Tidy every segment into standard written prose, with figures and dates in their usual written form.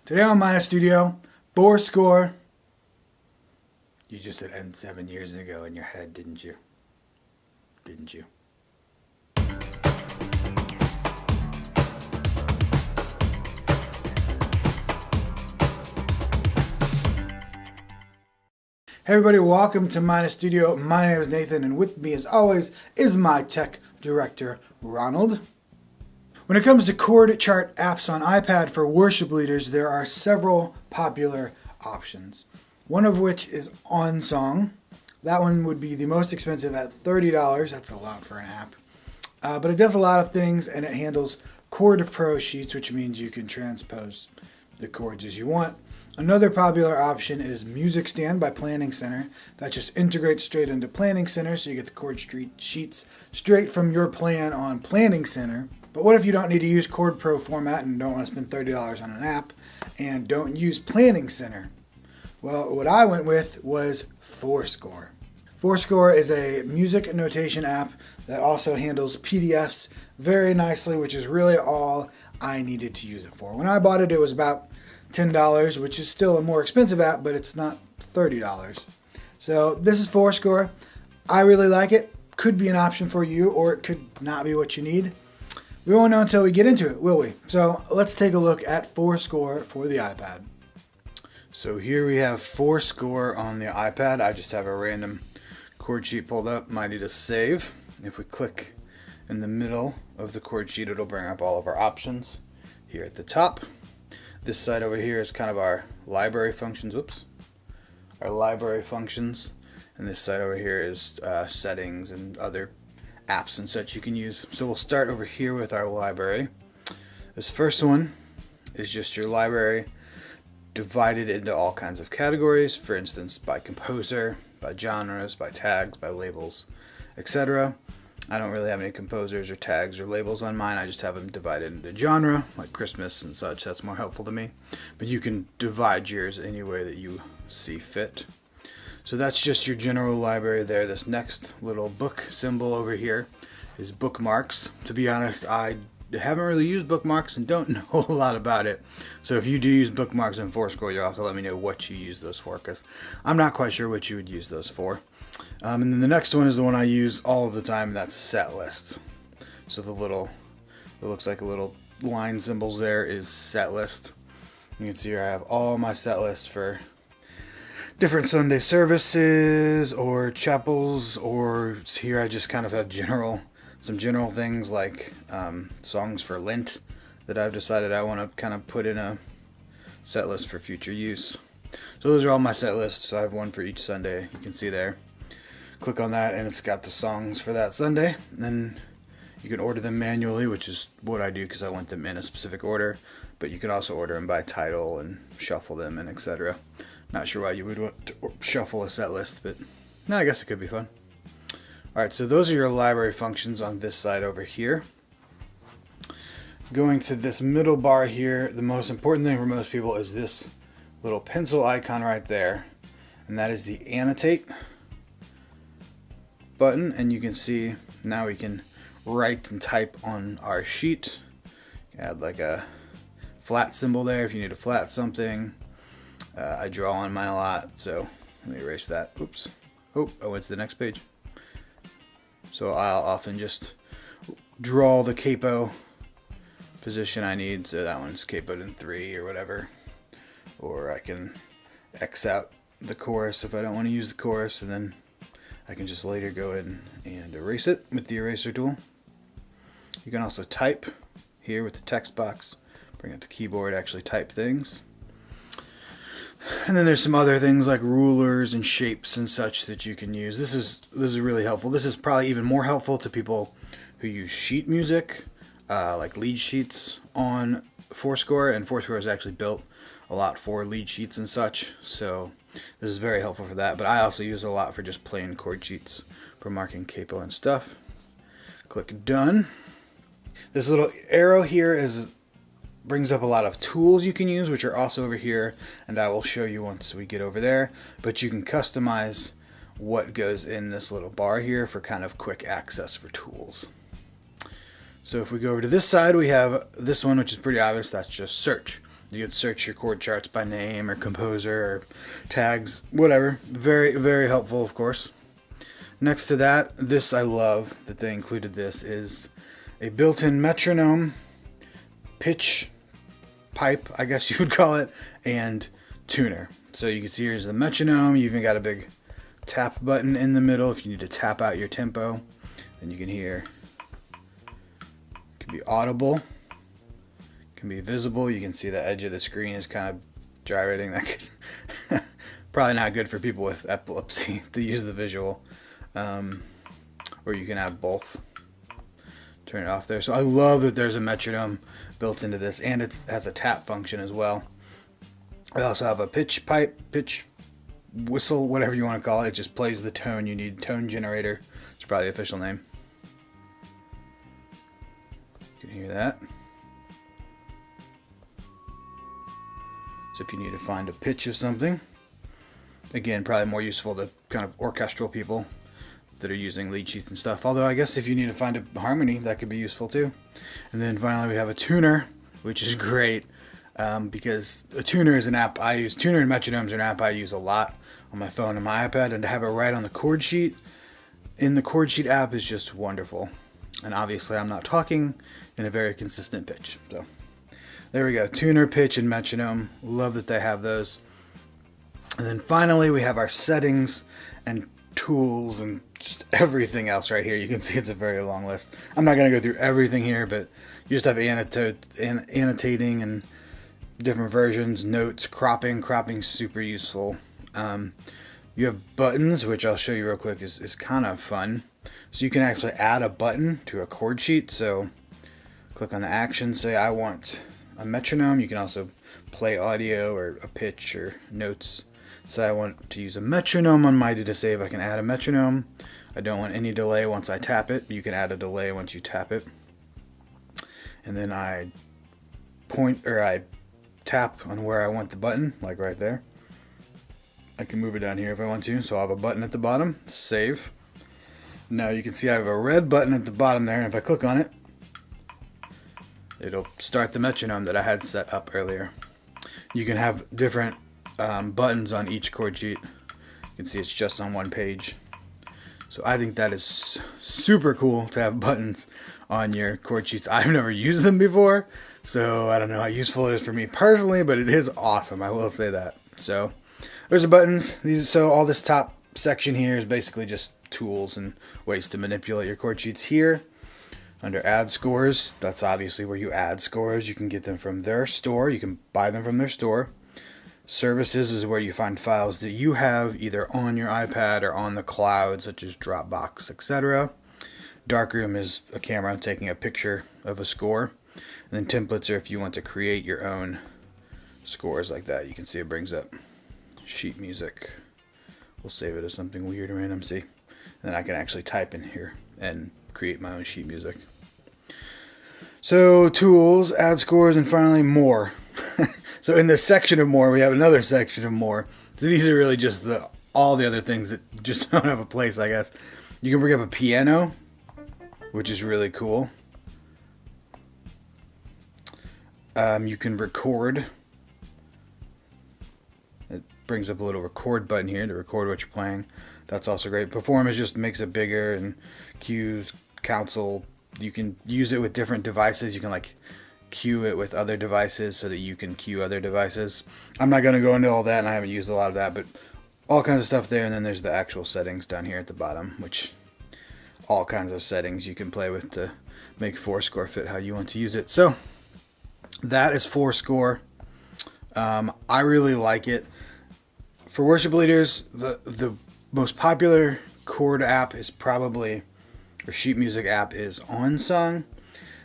Today on Mina Studio, ForScore. You just said end 7 years ago in your head, didn't you? Didn't you? Hey everybody, welcome to Mina Studio. My name is Nathan, and with me as always is my tech director, Ronald. When it comes to chord chart apps on iPad for worship leaders, there are several popular options. One of which is OnSong. That one would be the most expensive at $30. That's a lot for an app. But it does a lot of things, and it handles Chord Pro sheets, which means you can transpose the chords as you want. Another popular option is Music Stand by Planning Center. That just integrates straight into Planning Center, so you get the chord sheets straight from your plan on Planning Center. But what if you don't need to use Chord Pro format and don't want to spend $30 on an app and don't use Planning Center? Well, what I went with was ForScore. ForScore is a music notation app that also handles PDFs very nicely, which is really all I needed to use it for. When I bought it, it was about $10, which is still a more expensive app, but it's not $30. So this is ForScore. I really like it. Could be an option for you, or it could not be what you need. We won't know until we get into it, will we? So let's take a look at ForScore for the iPad. So here we have ForScore on the iPad. I just have a random chord sheet pulled up. Might need a save. If we click in the middle of the chord sheet, it'll bring up all of our options here at the top. This side over here is kind of our library functions. Whoops. Our library functions. And this side over here is settings and other apps and such you can use. So we'll start over here with our library. This first one is just your library divided into all kinds of categories, for instance by composer, by genres, by tags, by labels, etc. I don't really have any composers or tags or labels on mine. I just have them divided into genre, like Christmas and such. That's more helpful to me. But you can divide yours any way that you see fit. So that's just your general library there. This next little book symbol over here is Bookmarks. To be honest, I haven't really used Bookmarks and don't know a lot about it. So if you do use Bookmarks in ForScore, you'll have to let me know what you use those for, because I'm not quite sure what you would use those for. And then the next one is the one I use all of the time, and that's set list. So the little, it looks like a little line symbols there is set list. You can see here I have all my set lists for different Sunday services or chapels, or here I just kind of have some general things like songs for Lent that I've decided I want to kind of put in a set list for future use. So those are all my set lists. So I have one for each Sunday. You can see there. Click on that and it's got the songs for that Sunday. And then you can order them manually, which is what I do because I want them in a specific order. But you can also order them by title and shuffle them and etc. Not sure why you would want to shuffle a set list, but no, I guess it could be fun. Alright, so those are your library functions on this side over here. Going to this middle bar here, the most important thing for most people is this little pencil icon right there. And that is the Annotate button. And you can see now we can write and type on our sheet. Add like a flat symbol there if you need to flat something. I draw on mine a lot, so let me erase that. Oops. Oh, I went to the next page. So I'll often just draw the capo position I need. So that one's capoed in 3 or whatever. Or I can X out the chorus if I don't want to use the chorus, and then I can just later go in and erase it with the eraser tool. You can also type here with the text box. Bring up the keyboard, actually type things. And then there's some other things like rulers and shapes and such that you can use. This is really helpful. This is probably even more helpful to people who use sheet music, like lead sheets on ForScore. And ForScore is actually built a lot for lead sheets and such. So this is very helpful for that. But I also use it a lot for just plain chord sheets for marking capo and stuff. Click done. This little arrow here brings up a lot of tools you can use, which are also over here, and I will show you once we get over there. But you can customize what goes in this little bar here for kind of quick access for tools. So if we go over to this side, we have this one, which is pretty obvious. That's just search. You can search your chord charts by name or composer or tags, whatever. Very, very helpful, of course. Next to that, this I love that they included this, is a built-in metronome, pitch, pipe, I guess you would call it, and tuner. So you can see here's the metronome. You even got a big tap button in the middle if you need to tap out your tempo. And you can hear, it can be audible, can be visible. You can see the edge of the screen is kind of gyrating. That could probably not good for people with epilepsy to use the visual. Or you can have both. Turn it off there. So I love that there's a metronome built into this, and it has a tap function as well. I also have a pitch pipe, pitch whistle, whatever you want to call it. It just plays the tone you need. Tone generator. It's probably the official name. You can hear that. So if you need to find a pitch of something, again, probably more useful to kind of orchestral people that are using lead sheets and stuff. Although I guess if you need to find a harmony, that could be useful too. And then finally we have a tuner, which is great because a tuner is an app I use. Tuner and metronomes are an app I use a lot on my phone and my iPad, and to have it right on the chord sheet in the chord sheet app is just wonderful. And obviously I'm not talking in a very consistent pitch. So there we go. Tuner, pitch, and metronome. Love that they have those. And then finally we have our settings and tools and just everything else right here. You can see it's a very long list. I'm not going to go through everything here, but you just have annotating and different versions, notes, cropping. Cropping's super useful. You have buttons, which I'll show you real quick, is kind of fun. So you can actually add a button to a chord sheet. So click on the action, say I want a metronome. You can also play audio or a pitch or notes. So I want to use a metronome on my to save. I can add a metronome. I don't want any delay once I tap it. You can add a delay once you tap it. And then I tap on where I want the button, like right there. I can move it down here if I want to. So I'll have a button at the bottom, save. Now you can see I have a red button at the bottom there, and if I click on it, it'll start the metronome that I had set up earlier. You can have different buttons on each chord sheet. You can see it's just on one page. So I think that is super cool to have buttons on your chord sheets. I've never used them before, so I don't know how useful it is for me personally, but it is awesome, I will say that. So there's the buttons. So all this top section here is basically just tools and ways to manipulate your chord sheets. Here under add scores, that's obviously where you add scores. You can get them from their store. You can buy them from their store. Services is where you find files that you have either on your iPad or on the cloud, such as Dropbox, etc. Darkroom is a camera taking a picture of a score. And then templates are if you want to create your own scores like that. You can see it brings up sheet music. We'll save it as something weird and random, see? And then I can actually type in here and create my own sheet music. So tools, add scores, and finally more. So in this section of more, we have another section of more. So these are really just all the other things that just don't have a place, I guess. You can bring up a piano, which is really cool. You can record. It brings up a little record button here to record what you're playing. That's also great. Perform just makes it bigger, and cues, console. You can use it with different devices. You can like cue it with other devices so that you can cue other devices. I'm not going to go into all that, and I haven't used a lot of that, but all kinds of stuff there. And then there's the actual settings down here at the bottom, which all kinds of settings you can play with to make ForScore fit how you want to use it. So that is ForScore. I really like it. For worship leaders, the most popular chord app is probably, or sheet music app is OnSong.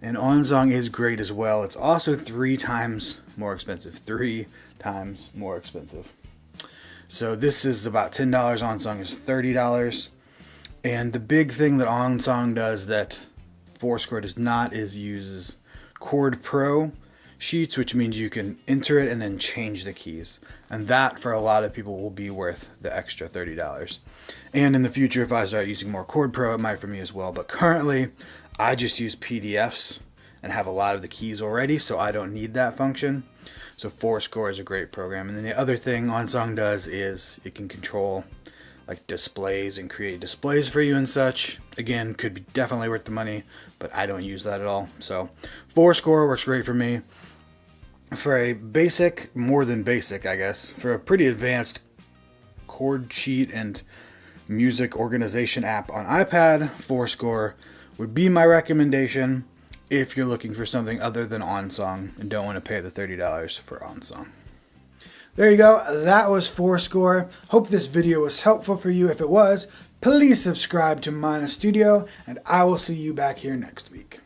And OnSong is great as well. It's also 3 times more expensive. 3 times more expensive. So this is about $10. OnSong is $30. And the big thing that OnSong does that ForScore does not is uses Chord Pro sheets, which means you can enter it and then change the keys. And that, for a lot of people, will be worth the extra $30. And in the future, if I start using more Chord Pro, it might for me as well. But currently, I just use PDFs and have a lot of the keys already, so I don't need that function. So ForScore is a great program. And then the other thing OnSong does is it can control like displays and create displays for you and such. Again, could be definitely worth the money, but I don't use that at all. So ForScore works great for me. For a basic, more than basic, I guess, for a pretty advanced chord sheet and music organization app on iPad, ForScore would be my recommendation if you're looking for something other than OnSong and don't want to pay the $30 for OnSong. There you go. That was ForScore. Hope this video was helpful for you. If it was, please subscribe to Mina Studio, and I will see you back here next week.